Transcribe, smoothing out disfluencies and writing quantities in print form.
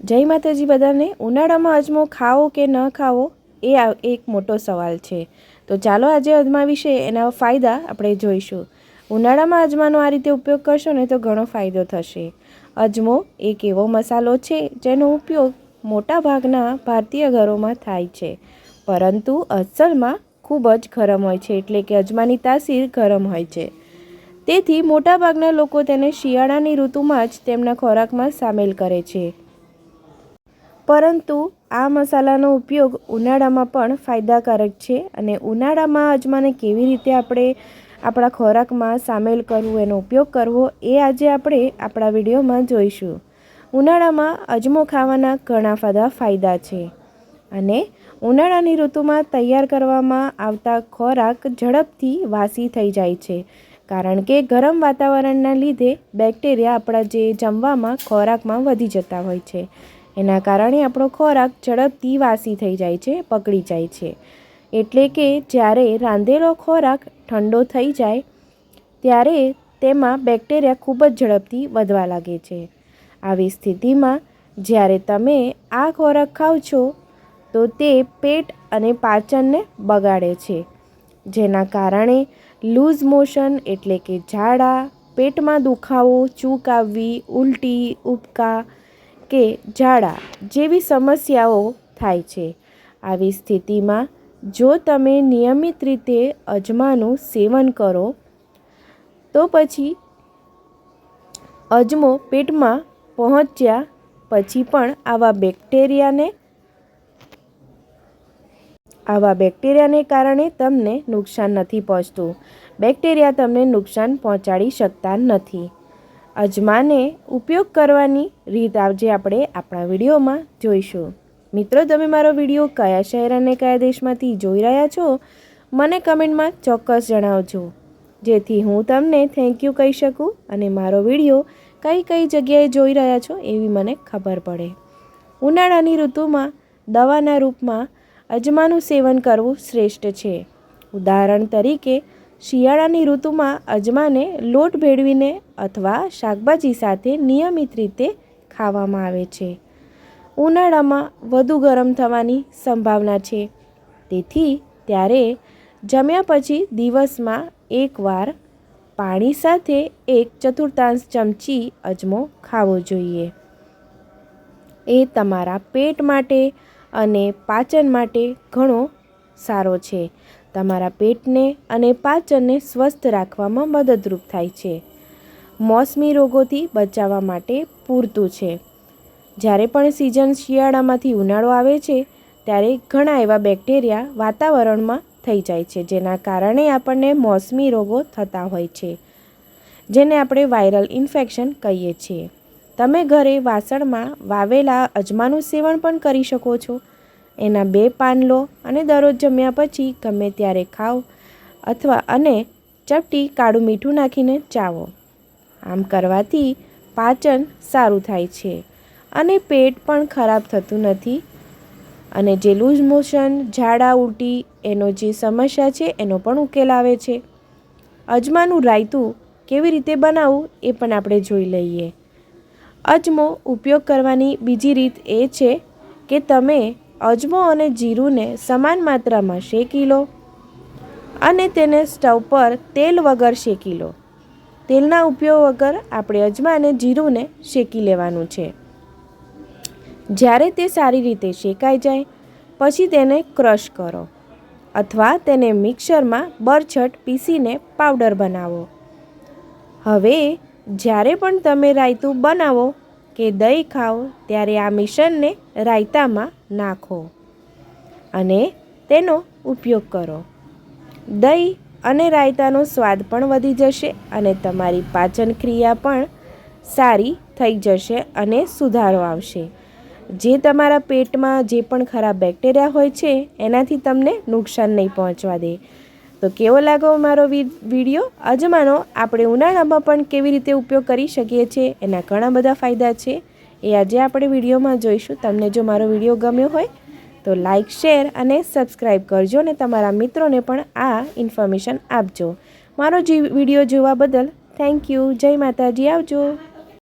જય માતાજી બધાને। ઉનાળામાં અજમો ખાવો કે ન ખાવો એ એક મોટો સવાલ છે। તો ચાલો આજે અજમા વિશે એના ફાયદા આપણે જોઈશું। ઉનાળામાં અજમાનો આ રીતે ઉપયોગ કરશો ને તો ઘણો ફાયદો થશે। અજમો એક એવો મસાલો છે જેનો ઉપયોગ મોટા ભાગના ભારતીય ઘરોમાં થાય છે, પરંતુ અસલમાં ખૂબ જ ગરમ હોય છે, એટલે કે અજમાની તાસીર ગરમ હોય છે। તેથી મોટાભાગના લોકો તેને શિયાળાની ઋતુમાં જ તેમના ખોરાકમાં સામેલ કરે છે। પરંતુ આ મસાલાનો ઉપયોગ ઉનાળામાં પણ ફાયદાકારક છે અને ઉનાળામાં અજમાને કેવી રીતે આપણે આપણા ખોરાકમાં સામેલ કરવું, એનો ઉપયોગ કરવો એ આજે આપણે આપણા વિડીયોમાં જોઈશું। ઉનાળામાં અજમો ખાવાના ઘણા બધા ફાયદા છે અને ઉનાળાની ઋતુમાં તૈયાર કરવામાં આવતા ખોરાક ઝડપથી વાસી થઈ જાય છે, કારણ કે ગરમ વાતાવરણના લીધે બેક્ટેરિયા આપણા જે જમવામાં ખોરાકમાં વધી જતા હોય છે। એના કારણે આપણો ખોરાક ઝડપથી વાસી થઈ જાય છે, બગડી જાય છે। એટલે કે જ્યારે રાંધેલો ખોરાક ઠંડો થઈ જાય ત્યારે તેમાં બેક્ટેરિયા ખૂબ જ ઝડપથી વધવા લાગે છે। આવી સ્થિતિમાં જ્યારે તમે આ ખોરાક ખાઓ છો તો તે પેટ અને પાચનને બગાડે છે, જેના કારણે લૂઝ મોશન એટલે કે ઝાડા, પેટમાં દુખાવો, ચૂક આવવી, ઉલટી, ઉબકા કે ઝાડા જેવી સમસ્યાઓ થાય છે। આવી સ્થિતિમાં જો તમે નિયમિત રીતે અજમાનું સેવન કરો તો પછી અજમો પેટમાં પહોંચ્યા પછી પણ આવા બેક્ટેરિયાને કારણે તમને નુકસાન નથી પહોંચતું। બેક્ટેરિયા તમને નુકસાન પહોંચાડી શકતા નથી। અજમાને ઉપયોગ કરવાની રીત આજે આપણે આપણા વિડીયોમાં જોઈશું। મિત્રો, તમે મારો વિડીયો કયા શહેર અને કયા દેશમાંથી જોઈ રહ્યા છો મને કમેન્ટમાં ચોક્કસ જણાવજો, જેથી હું તમને થેન્ક યુ કહી શકું અને મારો વિડીયો કઈ જગ્યાએ જોઈ રહ્યા છો એવી મને ખબર પડે। ઉનાળાની ઋતુમાં દવાના રૂપમાં અજમાનું સેવન કરવું શ્રેષ્ઠ છે। ઉદાહરણ તરીકે શિયાળાની ઋતુમાં અજમાને લોટ ભેળવીને અથવા શાકભાજી સાથે નિયમિત રીતે ખાવામાં આવે છે। ઉનાળામાં વધુ ગરમ થવાની સંભાવના છે, તેથી ત્યારે જમ્યા પછી દિવસમાં એકવાર પાણી સાથે 1/4 ચમચી અજમો ખાવો જોઈએ। એ તમારા પેટ માટે અને પાચન માટે ઘણો સારો છે। તમારા પેટને અને પાચનને સ્વસ્થ રાખવામાં મદદરૂપ થાય છે। મોસમી રોગોથી બચાવવા માટે પૂરતું છે। જ્યારે પણ સિઝન શિયાળામાંથી ઉનાળો આવે છે ત્યારે ઘણા એવા બેક્ટેરિયા વાતાવરણમાં થઈ જાય છે, જેના કારણે આપણને મોસમી રોગો થતા હોય છે, જેને આપણે વાયરલ ઇન્ફેક્શન કહીએ છીએ। તમે ઘરે વાસણમાં વાવેલા અજમાનું સેવન પણ કરી શકો છો। એના 2 પાન લો અને દરરોજ જમ્યા પછી ગમે ત્યારે ખાઓ અથવા અને ચપટી કાળું મીઠું નાખીને ચાવો। આમ કરવાથી પાચન સારું થાય છે અને પેટ પણ ખરાબ થતું નથી અને જે લૂઝ મોશન, ઝાડા, ઉલટી એનો જે સમસ્યા છે એનો પણ ઉકેલ આવે છે। અજમાનું રાયતું કેવી રીતે બનાવવું એ પણ આપણે જોઈ લઈએ। અજમો ઉપયોગ કરવાની બીજી રીત એ છે કે તમે અજમો અને જીરુંને સમાન માત્રામાં શેકી લો અને તેને સ્ટવ પર તેલ વગર શેકી લો। તેલના ઉપયોગ વગર આપણે અજમા અને જીરુંને શેકી લેવાનું છે। જ્યારે તે સારી રીતે શેકાઈ જાય પછી તેને ક્રશ કરો અથવા તેને મિક્સરમાં બરછટ પીસીને પાવડર બનાવો। હવે જ્યારે પણ તમે રાયતું બનાવો કે દહીં ખાઓ ત્યારે આ મિશ્રણને રાયતામાં નાખો અને તેનો ઉપયોગ કરો। દહીં અને રાયતાનો સ્વાદ પણ વધી જશે અને તમારી પાચન ક્રિયા પણ સારી થઈ જશે અને સુધારો આવશે, જે તમારા પેટમાં જે પણ ખરાબ બેક્ટેરિયા હોય છે એનાથી તમને નુકસાન નહીં પહોંચવા દે। તો કેવો લાગ્યો મારો વિડીયો? અજમાનો આપણે ઉનાળામાં પણ કેવી રીતે ઉપયોગ કરી શકીએ છીએ એના ઘણા બધા ફાયદા છે, એ આજે આપણે વિડીયોમાં જોઈશું। તમને જો મારો વિડીયો ગમ્યો હોય તો લાઈક, શેર અને સબસ્ક્રાઈબ કરજો અને તમારા મિત્રોને પણ આ ઇન્ફોર્મેશન આપજો। મારો વિડીયો જોવા બદલ થેન્ક યુ। જય માતાજી, આવજો।